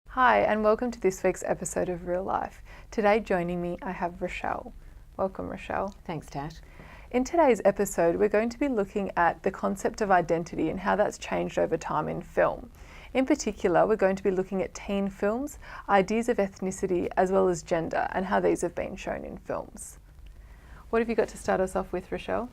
Hi, and welcome to this week's episode of Real Life. Today joining me, I have Rochelle. Welcome, Rochelle. Thanks, Tash. In today's episode, we're going to be looking at the concept of identity and how that's changed over time in film. In particular, we're going to be looking at teen films, ideas of ethnicity, as well as gender, and how these have been shown in films. What have you got to start us off with, Rochelle?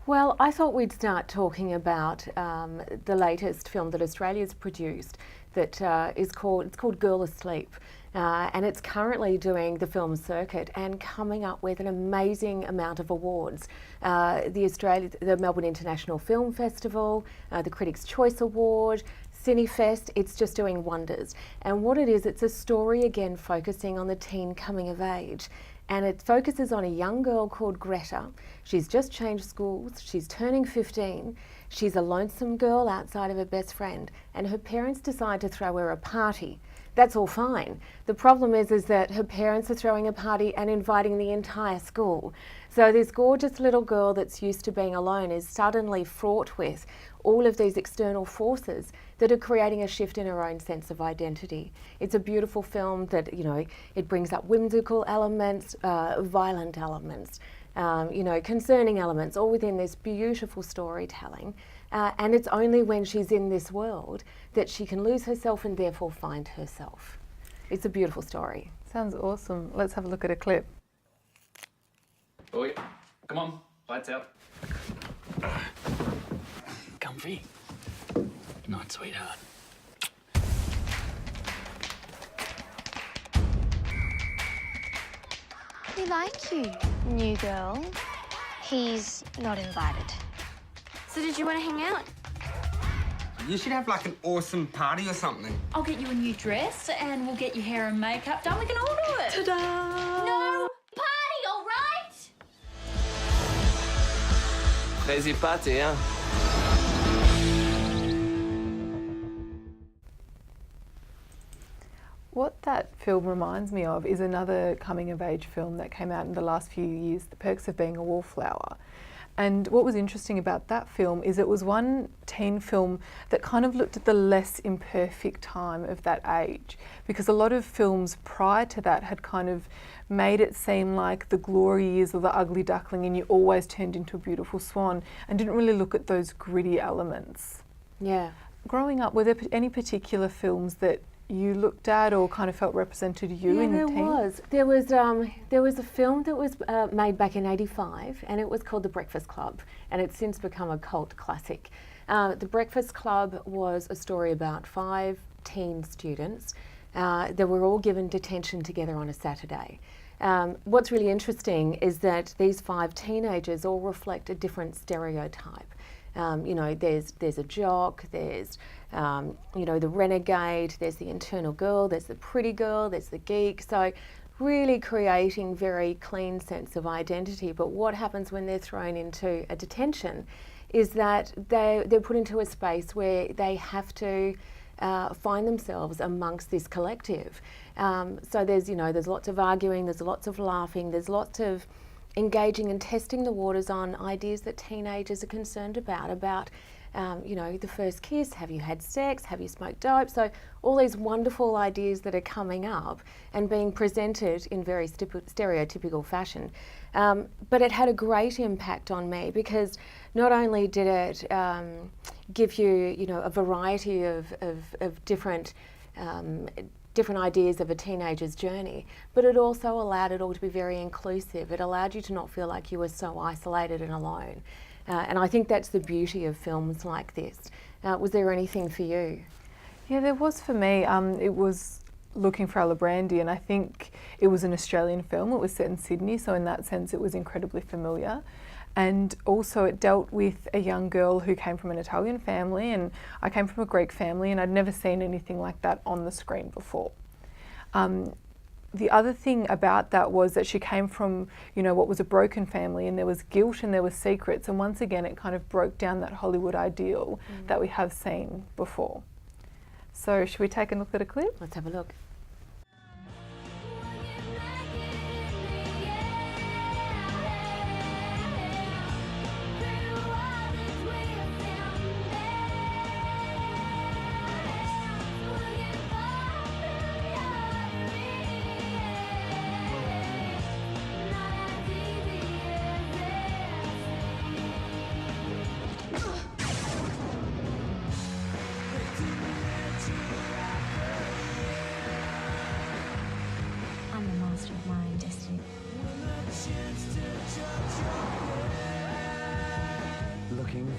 Well, I thought we'd start talking about the latest film that Australia's produced that it's called Girl Asleep. And it's currently doing the film circuit and coming up with an amazing amount of awards. The Melbourne International Film Festival, the Critics' Choice Award, CineFest, it's just doing wonders. And what it is, it's a story again focusing on the teen coming of age. And it focuses on a young girl called Greta. She's just changed schools, she's turning 15, she's a lonesome girl outside of her best friend, and her parents decide to throw her a party. That's all fine. The problem is that her parents are throwing a party and inviting the entire school. So this gorgeous little girl that's used to being alone is suddenly fraught with all of these external forces that are creating a shift in her own sense of identity. It's a beautiful film that, it brings up whimsical elements, violent elements, concerning elements, all within this beautiful storytelling. And it's only when she's in this world that she can lose herself and therefore find herself. It's a beautiful story. Sounds awesome. Let's have a look at a clip. Oi, come on, lights out. Comfy? Good night, sweetheart. We like you, new girl. He's not invited. So did you want to hang out? You should have like an awesome party or something. I'll get you a new dress and we'll get your hair and makeup done. We can all do it. Ta-da! No party, all right? Crazy party, huh? What that film reminds me of is another coming-of-age film that came out in the last few years, The Perks of Being a Wallflower. And what was interesting about that film is it was one teen film that kind of looked at the less imperfect time of that age, because a lot of films prior to that had kind of made it seem like the glory years or the ugly duckling and you always turned into a beautiful swan, and didn't really look at those gritty elements. Yeah. Growing up, were there any particular films that you looked at or kind of felt represented you in the teen? There was a film that was made back in *85, and it was called The Breakfast Club, and it's since become a cult classic. The Breakfast Club was a story about 5 teen students that were all given detention together on a Saturday. What's really interesting is that these 5 teenagers all reflect a different stereotype. There's a jock, there's the renegade, there's the internal girl, there's the pretty girl, there's the geek. So really creating very clean sense of identity. But what happens when they're thrown into a detention is that they're put into a space where they have to find themselves amongst this collective. So there's lots of arguing, there's lots of laughing, there's lots of engaging and testing the waters on ideas that teenagers are concerned about the first kiss, have you had sex, have you smoked dope? So all these wonderful ideas that are coming up and being presented in very stereotypical fashion. But it had a great impact on me because not only did it give you, a variety of different ideas of a teenager's journey, but it also allowed it all to be very inclusive. It allowed you to not feel like you were so isolated and alone. And I think that's the beauty of films like this. Was there anything for you? Yeah, there was for me. It was Looking for Ella Brandy, and I think it was an Australian film. It was set in Sydney, so in that sense it was incredibly familiar. And also it dealt with a young girl who came from an Italian family, and I came from a Greek family, and I'd never seen anything like that on the screen before. The other thing about that was that she came from, what was a broken family, and there was guilt and there was secrets, and once again it kind of broke down that Hollywood ideal that we have seen before. So should we take a look at a clip? Let's have a look.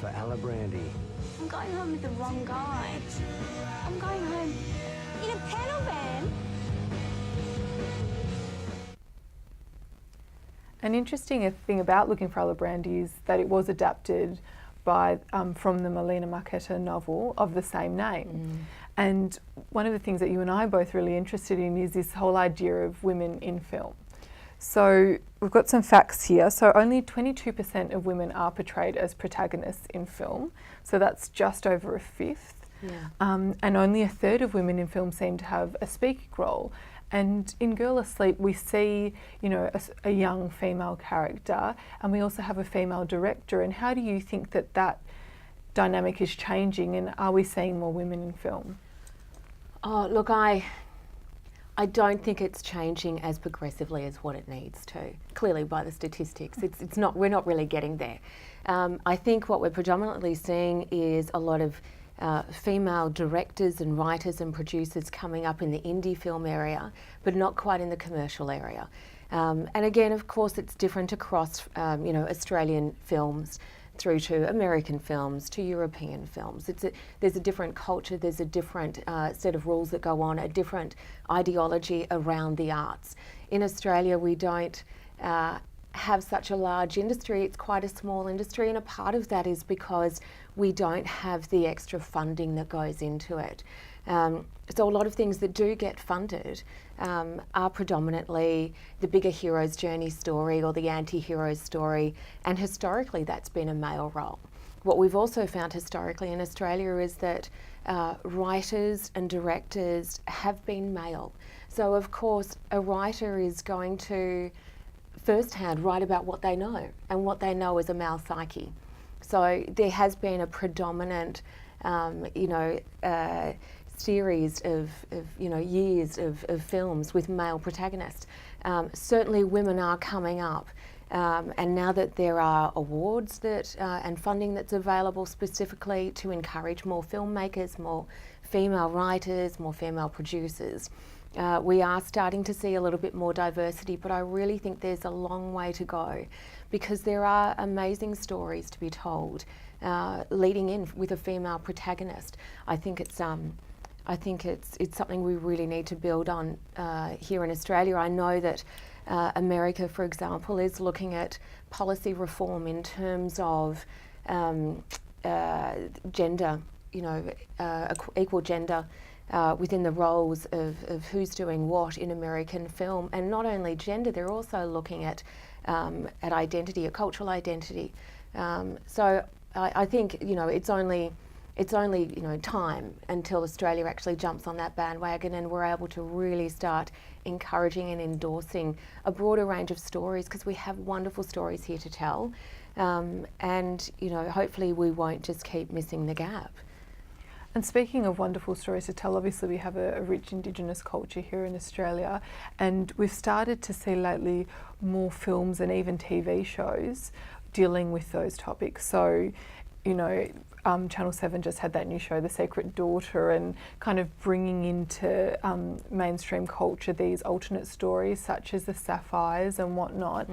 for Alabrandy. I'm going home with the wrong guy. I'm going home in a panel van. An interesting thing about Looking for Alabrandy is that it was adapted by from the Melina Marchetta novel of the same name. And one of the things that you and I are both really interested in is this whole idea of women in film. So we've got some facts here. So only 22% of women are portrayed as protagonists in film. So that's just over a fifth. Yeah. And only a third of women in film seem to have a speaking role. And in Girl Asleep, we see, you know, a young female character, and we also have a female director. And how do you think that that dynamic is changing, and are we seeing more women in film? Oh, look, I don't think it's changing as progressively as what it needs to. Clearly, by the statistics, it's not. We're not really getting there. I think what we're predominantly seeing is a lot of female directors and writers and producers coming up in the indie film area, but not quite in the commercial area. And again, of course, it's different across, you know, Australian films through to American films to European films. There's a different culture, there's a different set of rules that go on, a different ideology around the arts. In Australia, we don't have such a large industry. It's quite a small industry, and a part of that is because we don't have the extra funding that goes into it. So a lot of things that do get funded are predominantly the bigger hero's journey story or the anti-hero story, and historically that's been a male role. What we've also found historically in Australia is that writers and directors have been male. So of course a writer is going to firsthand write about what they know, and what they know is a male psyche. So there has been a predominant, you know, series of you know, years of films with male protagonists. Certainly women are coming up, and now that there are awards that and funding that's available specifically to encourage more filmmakers, more female writers, more female producers, we are starting to see a little bit more diversity, but I really think there's a long way to go, because there are amazing stories to be told leading in with a female protagonist. I think it's something we really need to build on here in Australia. I know that America, for example, is looking at policy reform in terms of gender, you know, equal gender within the roles of who's doing what in American film. And not only gender, they're also looking at identity, a cultural identity. So I think, you know, it's only you know, time until Australia actually jumps on that bandwagon and we're able to really start encouraging and endorsing a broader range of stories, because we have wonderful stories here to tell, and you know, hopefully we won't just keep missing the gap. And speaking of wonderful stories to tell, obviously we have a rich Indigenous culture here in Australia, and we've started to see lately more films and even TV shows dealing with those topics. So, you know, Channel 7 just had that new show, The Secret Daughter, and kind of bringing into mainstream culture these alternate stories such as the Sapphires and whatnot.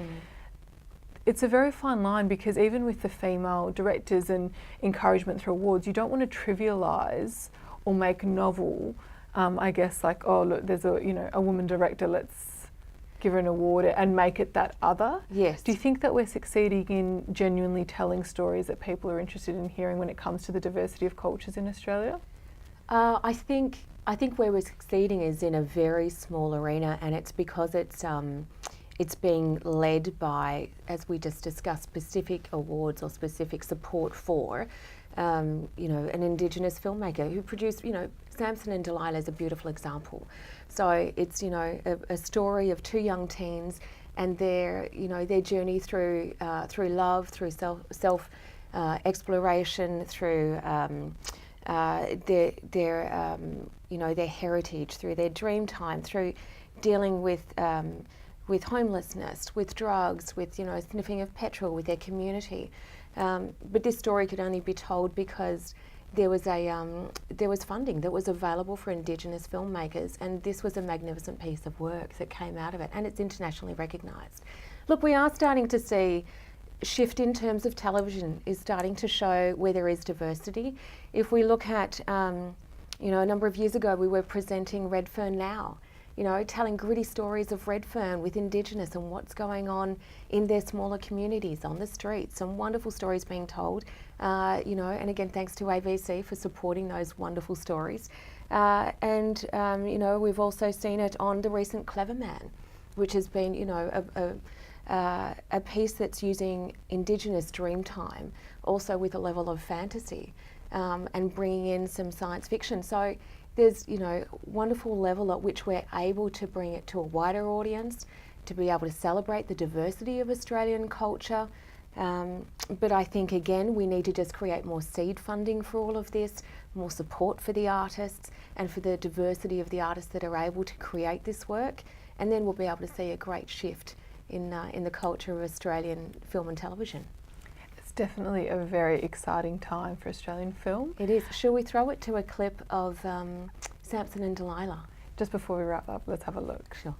It's a very fine line, because even with the female directors and encouragement through awards, you don't want to trivialise or make novel, I guess, like, oh look, there's a woman director, let's give her an award and make it that other. Yes. Do you think that we're succeeding in genuinely telling stories that people are interested in hearing when it comes to the diversity of cultures in Australia? I think where we're succeeding is in a very small arena, and it's because it's being led by, as we just discussed, specific awards or specific support for, you know, an Indigenous filmmaker who produced, you know, Samson and Delilah is a beautiful example. So it's, you know, a story of two young teens and their, you know, their journey through love, through self exploration, through their you know, their heritage, through their dream time, through dealing with homelessness, with drugs, with, you know, sniffing of petrol, with their community. But this story could only be told because there was funding that was available for Indigenous filmmakers, and this was a magnificent piece of work that came out of it, and it's internationally recognised. Look, we are starting to see shift in terms of television is starting to show where there is diversity. If we look at, you know, a number of years ago we were presenting Redfern Now, you know, telling gritty stories of Redfern with Indigenous and what's going on in their smaller communities, on the streets, some wonderful stories being told, you know, and again, thanks to AVC for supporting those wonderful stories. You know, we've also seen it on the recent Clever Man, which has been, you know, a piece that's using Indigenous Dreamtime, also with a level of fantasy, and bringing in some science fiction. So there's, you know, wonderful level at which we're able to bring it to a wider audience, to be able to celebrate the diversity of Australian culture. But I think, again, we need to just create more seed funding for all of this, more support for the artists and for the diversity of the artists that are able to create this work. And then we'll be able to see a great shift in the culture of Australian film and television. It's definitely a very exciting time for Australian film. It is. Shall we throw it to a clip of Samson and Delilah? Just before we wrap up, let's have a look. Sure.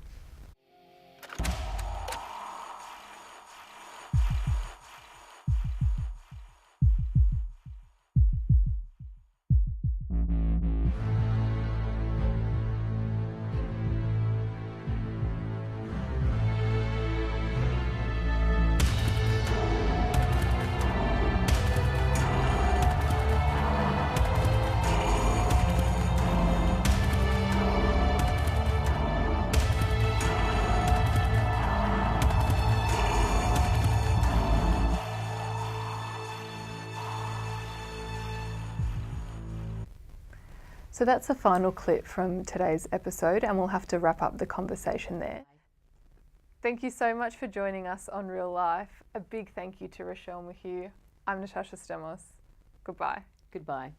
So that's the final clip from today's episode, and we'll have to wrap up the conversation there. Thank you so much for joining us on Real Life. A big thank you to Rochelle McHugh. I'm Natasha Stemos. Goodbye. Goodbye.